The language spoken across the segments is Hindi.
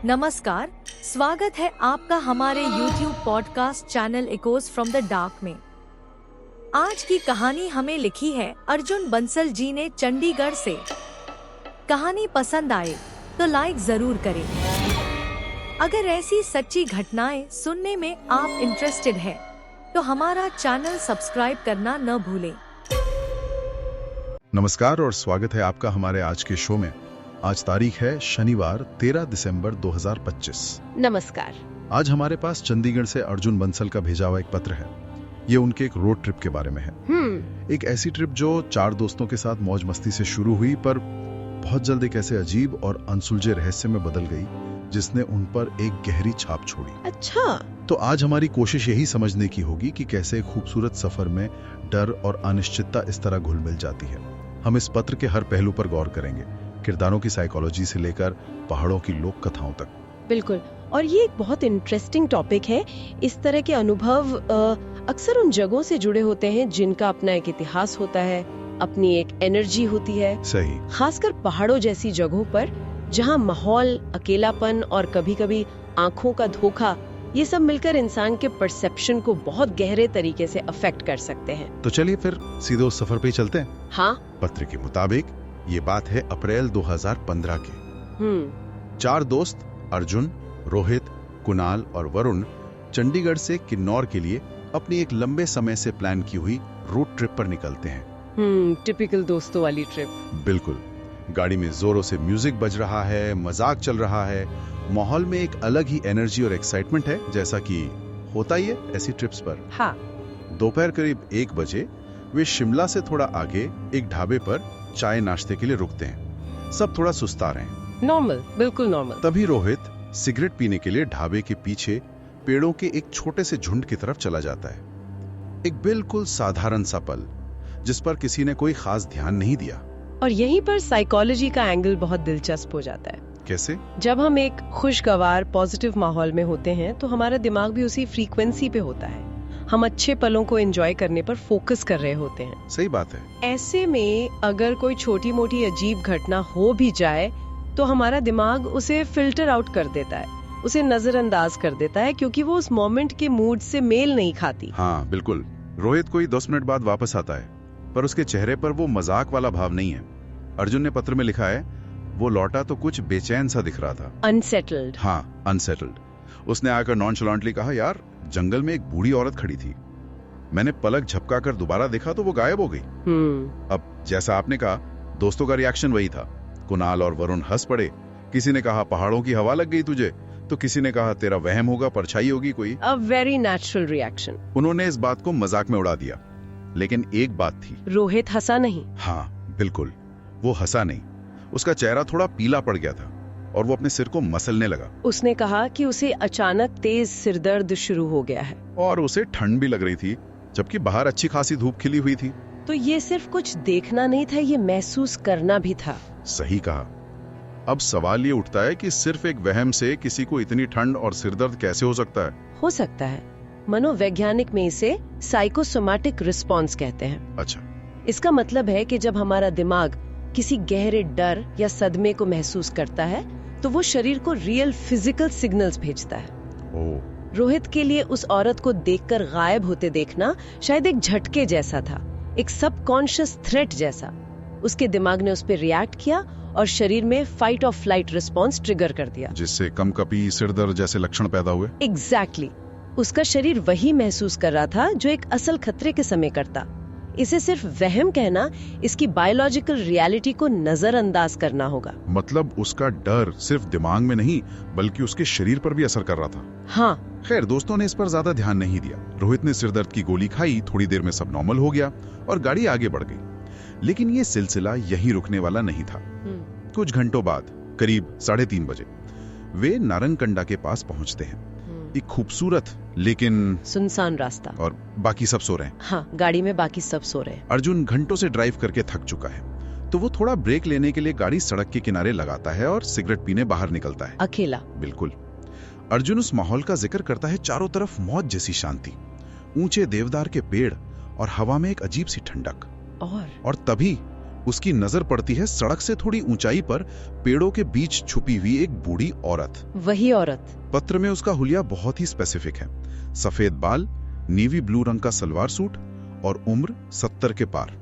नमस्कार, स्वागत है आपका हमारे YouTube podcast channel echoes from the dark में। आज की कहानी हमें लिखी है अर्जुन बंसल जी ने चंडीगढ़ से। कहानी पसंद आए तो लाइक जरूर करें। अगर ऐसी सच्ची घटनाएं सुनने में आप इंटरेस्टेड हैं, तो हमारा चैनल सब्सक्राइब करना न भूलें। नमस्कार और स्वागत है आपका हमारे आज के शो में। आज तारीख है शनिवार 13 दिसंबर 2025। नमस्कार। आज हमारे पास चंडीगढ़ से अर्जुन बंसल का भेजा हुआ एक पत्र है। ये उनके एक रोड ट्रिप के बारे में है। एक ऐसी ट्रिप जो 4 दोस्तों के साथ मौज मस्ती से शुरू हुई, पर बहुत जल्द एक ऐसे अजीब और अनसुलझे रहस्य में बदल गई जिसने उन पर एक गहरी छाप छोड़ी। अच्छा। तो आज हमारी कोशिश यही समझने की होगी कि कैसे एक खूबसूरत सफर में डर और अनिश्चितता इस तरह घुल मिल जाती है। हम इस पत्र के हर पहलू पर गौर करेंगे, किरदारों की साइकोलॉजी से लेकर पहाड़ों की लोक कथाओं तक। बिल्कुल, और ये एक बहुत इंटरेस्टिंग टॉपिक है। इस तरह के अनुभव अक्सर उन जगहों से जुड़े होते हैं जिनका अपना एक इतिहास होता है, अपनी एक एनर्जी होती है। सही। खासकर पहाड़ों जैसी जगहों पर, जहाँ माहौल, अकेलापन और कभी-कभी आंखों का धोखा, ये सब मिलकर इंसान के परसेप्शन को बहुत गहरे तरीके से अफेक्ट कर सकते हैं। तो चलिए फिर सीधे उस सफर पे ही चलते हैं। हाँ। पत्र के मुताबिक ये बात है अप्रैल 2015 की। 4 दोस्त अर्जुन, रोहित, कुणाल और वरुण चंडीगढ़ से किन्नौर के लिए अपनी एक लंबे समय से प्लान की हुई रोड ट्रिप पर निकलते हैं। टिपिकल दोस्तों वाली ट्रिप। बिल्कुल। गाड़ी में जोरों से म्यूजिक बज रहा है, मजाक चल रहा है, माहौल में एक अलग ही एनर्जी और एक्साइटमेंट है, जैसा कि होता ही है ऐसी ट्रिप्स पर। हाँ। दोपहर करीब 1 बजे वे शिमला से थोड़ा आगे एक ढाबे पर चाय नाश्ते के लिए रुकते हैं। सब थोड़ा सुस्ता रहे हैं। नॉर्मल, बिल्कुल नॉर्मल। तभी रोहित सिगरेट पीने के लिए ढाबे के पीछे पेड़ों के एक छोटे से झुंड की तरफ चला जाता है। एक बिल्कुल साधारण सा पल, जिस पर किसी ने कोई खास ध्यान नहीं दिया। और यहीं पर साइकोलॉजी का एंगल बहुत दिलचस्प हो जाता है। कैसे? जब हम एक खुशगवार पॉजिटिव माहौल में होते हैं तो हमारा दिमाग भी उसी फ्रीक्वेंसी पे होता है। हम अच्छे पलों को एंजॉय करने पर फोकस कर रहे होते हैं। सही बात है। ऐसे में अगर कोई छोटी मोटी अजीब घटना हो भी जाए तो हमारा दिमाग उसे फिल्टर आउट कर देता है, उसे नजरअंदाज कर देता है, क्योंकि वो उस मोमेंट के मूड से मेल नहीं खाती। हाँ बिल्कुल। रोहित कोई 10 मिनट बाद वापस आता है, पर उसके चेहरे पर वो मजाक वाला भाव नहीं है। अर्जुन ने पत्र में लिखा है, वो लौटा तो कुछ बेचैन सा दिख रहा था। अनसेटल्ड। हाँ, अनसेटल्ड। उसने आकर नॉनचलेंटली कहा, यार जंगल में एक बूढ़ी औरत खड़ी थी, मैंने पलक झपकाकर दोबारा देखा तो वो गायब हो गई। अब जैसा आपने कहा, दोस्तों का रिएक्शन वही था। कुणाल और वरुण हंस पड़े। किसी ने कहा पहाड़ों की हवा लग गई तुझे, तो किसी ने कहा तेरा वहम होगा, परछाई होगी कोई। A very natural reaction. उन्होंने इस बात को मजाक में उड़ा दिया, लेकिन एक बात थी, रोहित हंसा नहीं। हाँ बिल्कुल, वो हंसा नहीं। उसका चेहरा थोड़ा पीला पड़ गया था और वो अपने सिर को मसलने लगा। उसने कहा कि उसे अचानक तेज सिरदर्द शुरू हो गया है और उसे ठंड भी लग रही थी, जबकि बाहर अच्छी खासी धूप खिली हुई थी। तो ये सिर्फ कुछ देखना नहीं था, ये महसूस करना भी था। सही कहा। अब सवाल ये उठता है कि सिर्फ एक वहम से किसी को इतनी ठंड और सिरदर्द कैसे हो सकता है? हो सकता है। मनोवैज्ञानिक में इसे साइकोसोमैटिक रिस्पॉन्स कहते हैं। अच्छा। इसका मतलब है कि जब हमारा दिमाग किसी गहरे डर या सदमे को महसूस करता है तो वो शरीर को रियल फिजिकल सिग्नल्स भेजता है। ओह। रोहित के लिए उस औरत को देखकर गायब होते देखना शायद एक झटके जैसा था, एक सबकॉन्शियस थ्रेट जैसा। उसके दिमाग ने उस पर रिएक्ट किया और शरीर में फाइट और फ्लाइट रिस्पॉन्स ट्रिगर कर दिया, जिससे कंपकपी, सिरदर्द जैसे लक्षण पैदा हुए। एग्जैक्टली। उसका शरीर वही महसूस कर रहा था जो एक असल खतरे के समय करता। इसे सिर्फ वहम कहना, इसकी बायोलॉजिकल रियलिटी को नजरअंदाज करना होगा। मतलब उसका डर सिर्फ दिमाग में नहीं, बल्कि उसके शरीर पर भी असर कर रहा था। हाँ। खैर, दोस्तों ने इस पर ज्यादा ध्यान नहीं दिया। रोहित ने सिरदर्द की गोली खाई, थोड़ी देर में सब नॉर्मल हो गया और गाड़ी आगे बढ़ गई। लेकिन ये सिलसिला यहीं रुकने वाला नहीं था। कुछ घंटों बाद, करीब 3:30 बजे, वे नारंगकंडा के पास पहुंचते हैं। एक खूबसूरत लेकिन सुनसान रास्ता, और बाकी सब सो रहे हैं। हाँ, गाड़ी में बाकी सब सो रहे हैं। अर्जुन घंटों से ड्राइव करके थक चुका है, तो वो थोड़ा ब्रेक लेने के लिए गाड़ी सड़क के किनारे लगाता है और सिगरेट पीने बाहर निकलता है। अकेला। बिल्कुल। अर्जुन उस माहौल का जिक्र करता है। चारों तरफ मौज जैसी शांति, ऊंचे देवदार के पेड़ और हवा में एक अजीब सी ठंडक। और तभी उसकी नजर पड़ती है सड़क से थोड़ी ऊंचाई पर पेड़ों के बीच छुपी हुई एक बूढ़ी औरत। वही औरत। पत्र में उसका हुलिया बहुत ही स्पेसिफिक है। सफेद बाल, नेवी ब्लू रंग का सलवार सूट और उम्र 70 के पार।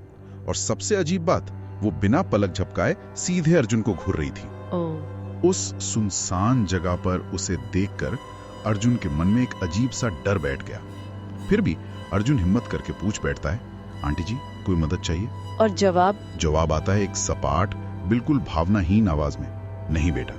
और सबसे अजीब बात, वो बिना पलक झपकाए सीधे अर्जुन को घूर रही थी। उस सुनसान जगह पर उसे देखकर अर्जुन के मन में एक अजीब सा डर बैठ गया। फिर भी अर्जुन हिम्मत करके पूछ बैठता है, आंटी जी कोई मदद चाहिए? और जवाब आता है एक सपाट, बिल्कुल भावनाहीन आवाज में, नहीं बेटा।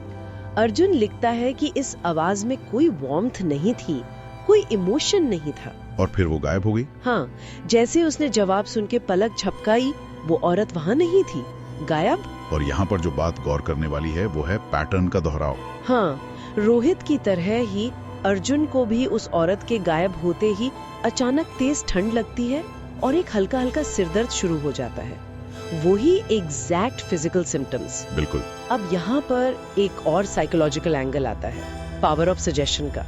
अर्जुन लिखता है कि इस आवाज में कोई वार्मथ नहीं थी, कोई इमोशन नहीं था। और फिर वो गायब हो गई। हाँ, जैसे उसने जवाब सुन के पलक झपकाई, वो औरत वहाँ नहीं थी, गायब। और यहाँ पर जो बात गौर करने वाली है वो है पैटर्न का दोहराव। हाँ, रोहित की तरह ही अर्जुन को भी उस औरत के गायब होते ही अचानक तेज ठंड लगती है और एक हल्का हल्का सिरदर्द शुरू हो जाता है। वही एग्जैक्ट फिजिकल सिम्टम्स। बिल्कुल। अब यहाँ पर एक और साइकोलॉजिकल एंगल आता है, पावर ऑफ सजेशन का।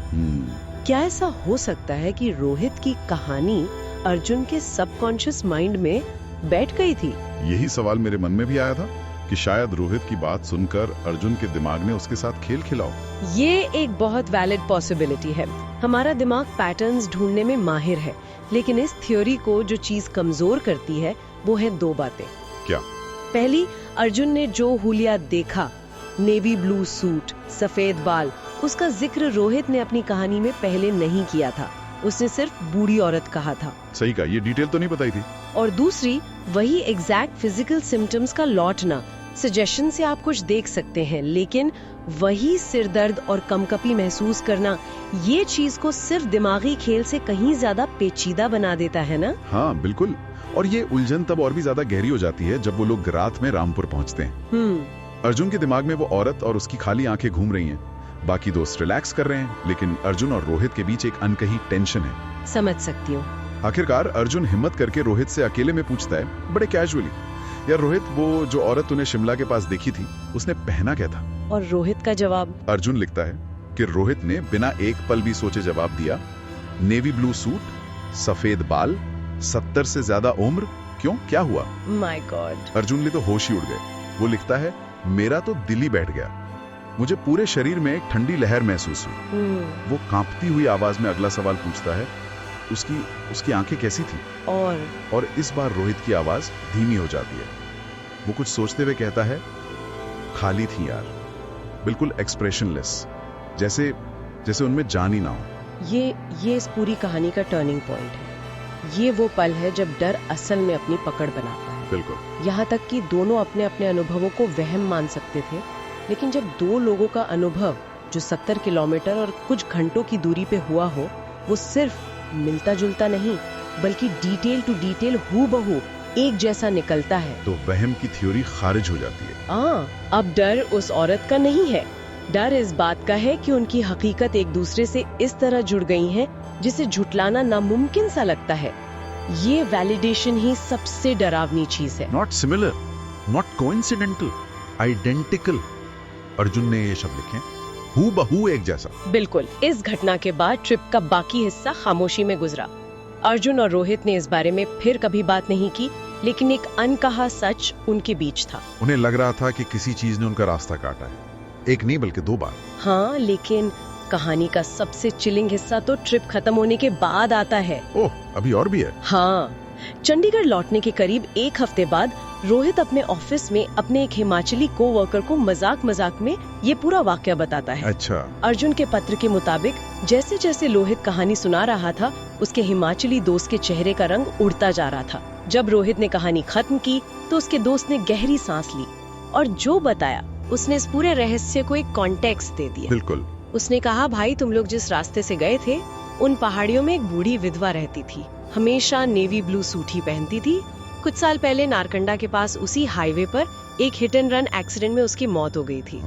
क्या ऐसा हो सकता है कि रोहित की कहानी अर्जुन के सबकॉन्शियस माइंड में बैठ गई थी? यही सवाल मेरे मन में भी आया था कि शायद रोहित की बात सुनकर अर्जुन के दिमाग ने उसके साथ खेल खिलाओ। ये एक बहुत वैलिड पॉसिबिलिटी है। हमारा दिमाग पैटर्न्स ढूंढने में माहिर है, लेकिन इस थ्योरी को जो चीज कमजोर करती है वो है दो बातें। क्या? पहली, अर्जुन ने जो हुलिया देखा, नेवी ब्लू सूट, सफेद बाल, उसका जिक्र रोहित ने अपनी कहानी में पहले नहीं किया था। उसने सिर्फ बूढ़ी औरत कहा था। सही कहा, ये डिटेल तो नहीं बताई थी। और दूसरी, वही एग्जैक्ट फिजिकल सिम्टम्स का लौटना। सजेशन से आप कुछ देख सकते हैं, लेकिन वही सिरदर्द और कंपकपी महसूस करना, ये चीज को सिर्फ दिमागी खेल से कहीं ज्यादा पेचीदा बना देता है ना? हाँ बिल्कुल। और ये उलझन तब और भी ज्यादा गहरी हो जाती है जब वो लोग रात में रामपुर पहुंचते हैं। अर्जुन के दिमाग में वो औरत और उसकी खाली आंखें घूम रही हैं। बाकी दोस्त रिलैक्स कर रहे हैं, लेकिन अर्जुन और रोहित के बीच एक अनकही टेंशन है। समझ सकती हूँ। आखिरकार अर्जुन हिम्मत करके रोहित से अकेले में पूछता है, बड़े कैजुअली, यार रोहित, वो जो औरत तूने शिमला के पास देखी थी, उसने पहना क्या था? और रोहित का जवाब? अर्जुन लिखता है कि रोहित ने बिना एक पल भी सोचे जवाब दिया, नेवी ब्लू सूट, सफेद बाल, 70 से ज्यादा उम्र। क्यों, क्या हुआ? My God. अर्जुन ने तो होश ही उड़ गए। वो लिखता है, मेरा तो दिल ही बैठ गया। मुझे पूरे शरीर में एक ठंडी लहर महसूस हुई। वो कांपती हुई आवाज में अगला सवाल पूछता है, उसकी आंखें कैसी थी? और इस बार रोहित की आवाज धीमी हो जाती है। वो कुछ सोचते हुए कहता है, खाली थी यार, बिल्कुल एक्सप्रेशनलेस, जैसे उनमें जान ही ना हो। ये इस पूरी कहानी का टर्निंग पॉइंट है। ये वो पल है जब डर असल में अपनी पकड़ बनाता है। बिल्कुल। यहाँ तक कि दोनों अपने अपने अनुभवों को वहम मान सकते थे, लेकिन जब दो लोगों का अनुभव जो 70 किलोमीटर और कुछ घंटों की दूरी पे हुआ हो, वो सिर्फ मिलता जुलता नहीं, बल्कि डिटेल टू डिटेल हूबहू एक जैसा निकलता है, तो वहम की थ्योरी खारिज हो जाती है। अब डर उस औरत का नहीं है। डर इस बात का है कि उनकी हकीकत एक दूसरे से इस तरह जुड़ गई है जिसे झुटलाना नामुमकिन सा लगता है। ये वैलिडेशन ही सबसे डरावनी चीज है। Not similar, not coincidental, identical. Arjun ने ये शब्द लिखे, हूबहू एक जैसा। बिल्कुल। इस घटना के बाद ट्रिप का बाकी हिस्सा खामोशी में गुजरा। अर्जुन और रोहित ने इस बारे में फिर कभी बात नहीं की, लेकिन एक अनकहा सच उनके बीच था। उन्हें लग रहा था कि किसी चीज ने उनका रास्ता काटा है, एक नहीं बल्कि 2 बार। हाँ, लेकिन कहानी का सबसे चिलिंग हिस्सा तो ट्रिप खत्म होने के बाद आता है। ओह, अभी और भी है? हाँ, चंडीगढ़ लौटने के करीब 1 हफ्ते बाद रोहित अपने ऑफिस में अपने एक हिमाचली कोवर्कर को मजाक में ये पूरा वाकया बताता है। अच्छा। अर्जुन के पत्र के मुताबिक जैसे जैसे रोहित कहानी सुना रहा था, उसके हिमाचली दोस्त के चेहरे का रंग उड़ता जा रहा था। जब रोहित ने कहानी खत्म की तो उसके दोस्त ने गहरी सांस ली और जो बताया उसने इस पूरे रहस्य को एक कॉन्टेक्स्ट दे दिया। बिल्कुल। उसने कहा, भाई तुम लोग जिस रास्ते से गए थे, उन पहाड़ियों में एक बूढ़ी विधवा रहती थी, हमेशा नेवी ब्लू सूट ही पहनती थी। कुछ साल पहले नारकंडा के पास उसी हाईवे पर एक हिट एंड रन एक्सीडेंट में उसकी मौत हो गई थी।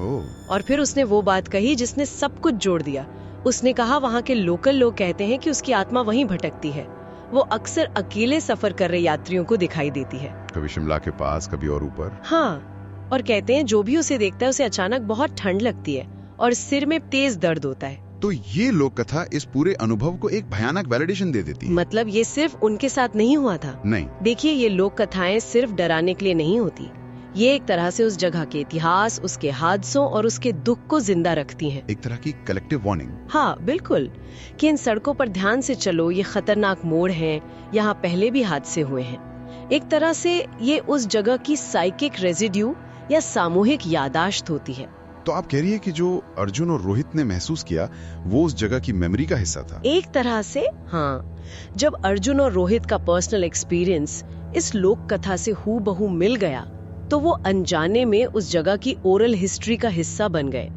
और फिर उसने वो बात कही जिसने सब कुछ जोड़ दिया। उसने कहा, वहाँ के लोकल लोग कहते हैं कि उसकी आत्मा वहीं भटकती है। वो अक्सर अकेले सफर कर रहे यात्रियों को दिखाई देती है, कभी शिमला के पास, कभी और ऊपर। हाँ, और कहते हैं जो भी उसे देखता है उसे अचानक बहुत ठंड लगती है और सिर में तेज दर्द होता है। तो ये लोक कथा इस पूरे अनुभव को एक भयानक वैलिडेशन दे देती है। मतलब ये सिर्फ उनके साथ नहीं हुआ था। नहीं, देखिए, ये लोक कथाएं सिर्फ डराने के लिए नहीं होती, ये एक तरह से उस जगह के इतिहास, उसके हादसों और उसके दुख को जिंदा रखती हैं। एक तरह की कलेक्टिव वार्निंग। हाँ बिल्कुल, कि इन सड़कों पर ध्यान से चलो, ये खतरनाक मोड़ हैं, यहाँ पहले भी हादसे हुए हैं। एक तरह से ये उस जगह की साइकिक रेजिड्यू या सामूहिक यादाश्त होती है। तो आप कह रही है कि जो अर्जुन और रोहित ने महसूस किया वो उस जगह की मेमोरी का हिस्सा था। एक तरह से हाँ। जब अर्जुन और रोहित का पर्सनल एक्सपीरियंस इस लोक कथा से हूबहू मिल गया तो वो अनजाने में उस जगह की ओरल हिस्ट्री का हिस्सा बन गए।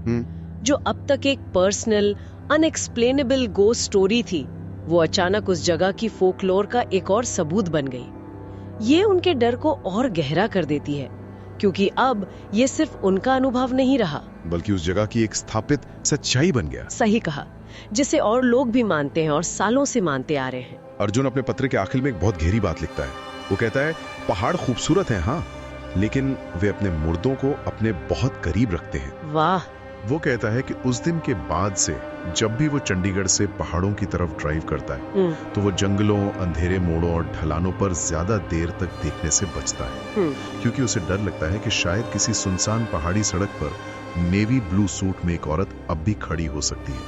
जो अब तक एक पर्सनल अनएक्सप्लेनेबल गोस्ट स्टोरी थी, वो अचानक उस जगह की फोकलोर का एक और सबूत बन गई। ये उनके डर को और गहरा कर देती है, क्योंकि अब ये सिर्फ उनका अनुभव नहीं रहा, बल्कि उस जगह की एक स्थापित सच्चाई बन गया। सही कहा, जिसे और लोग भी मानते हैं और सालों से मानते आ रहे हैं। अर्जुन अपने पत्र के आखिर में एक बहुत गहरी बात लिखता है। वो कहता है, पहाड़ खूबसूरत है हाँ, लेकिन वे अपने मुर्दों को अपने बहुत करीब रखते हैं। वाह। वो कहता है कि उस दिन के बाद से जब भी वो चंडीगढ़ से पहाड़ों की तरफ ड्राइव करता है तो वो जंगलों, अंधेरे मोड़ों और ढलानों पर ज्यादा देर तक देखने से बचता है, क्योंकि उसे डर लगता है कि शायद किसी सुनसान पहाड़ी सड़क पर नेवी ब्लू सूट में एक औरत अब भी खड़ी हो सकती है,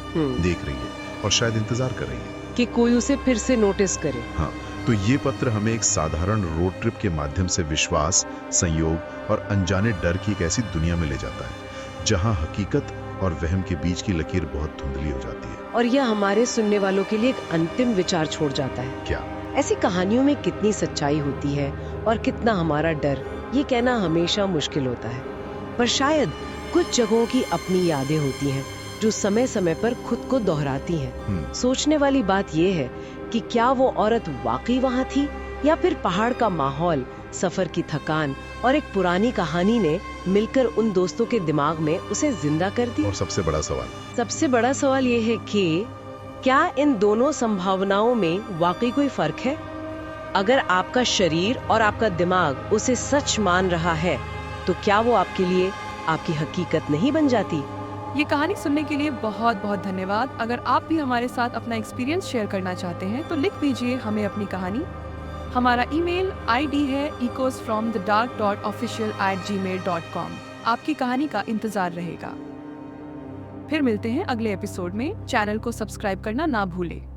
देख रही है और शायद इंतजार कर रही है कि कोई उसे फिर से नोटिस करे। हाँ, तो ये पत्र हमें एक साधारण रोड ट्रिप के माध्यम से विश्वास, संयोग और अनजाने डर की एक ऐसी दुनिया में ले जाता है जहां हकीकत और वहम के बीच की लकीर बहुत धुंधली हो जाती है। और यह हमारे सुनने वालों के लिए एक अंतिम विचार छोड़ जाता है। क्या? ऐसी कहानियों में कितनी सच्चाई होती है और कितना हमारा डर, ये कहना हमेशा मुश्किल होता है। पर शायद कुछ जगहों की अपनी यादें होती हैं जो समय समय पर खुद को दोहराती हैं। सोचने वाली बात यह है कि क्या वो औरत वाकई वहाँ थी या फिर पहाड़ का माहौल, सफर की थकान और एक पुरानी कहानी ने मिलकर उन दोस्तों के दिमाग में उसे जिंदा कर दी। और सबसे बड़ा सवाल ये है कि क्या इन दोनों संभावनाओं में वाकई कोई फर्क है? अगर आपका शरीर और आपका दिमाग उसे सच मान रहा है तो क्या वो आपके लिए आपकी हकीकत नहीं बन जाती? ये कहानी सुनने के लिए बहुत बहुत धन्यवाद। अगर आप भी हमारे साथ अपना एक्सपीरियंस शेयर करना चाहते हैं तो लिख दीजिए हमें अपनी कहानी। हमारा ईमेल आईडी है ecosfromthedark.official@gmail.com। आपकी कहानी का इंतजार रहेगा। फिर मिलते हैं अगले एपिसोड में। चैनल को सब्सक्राइब करना ना भूलें।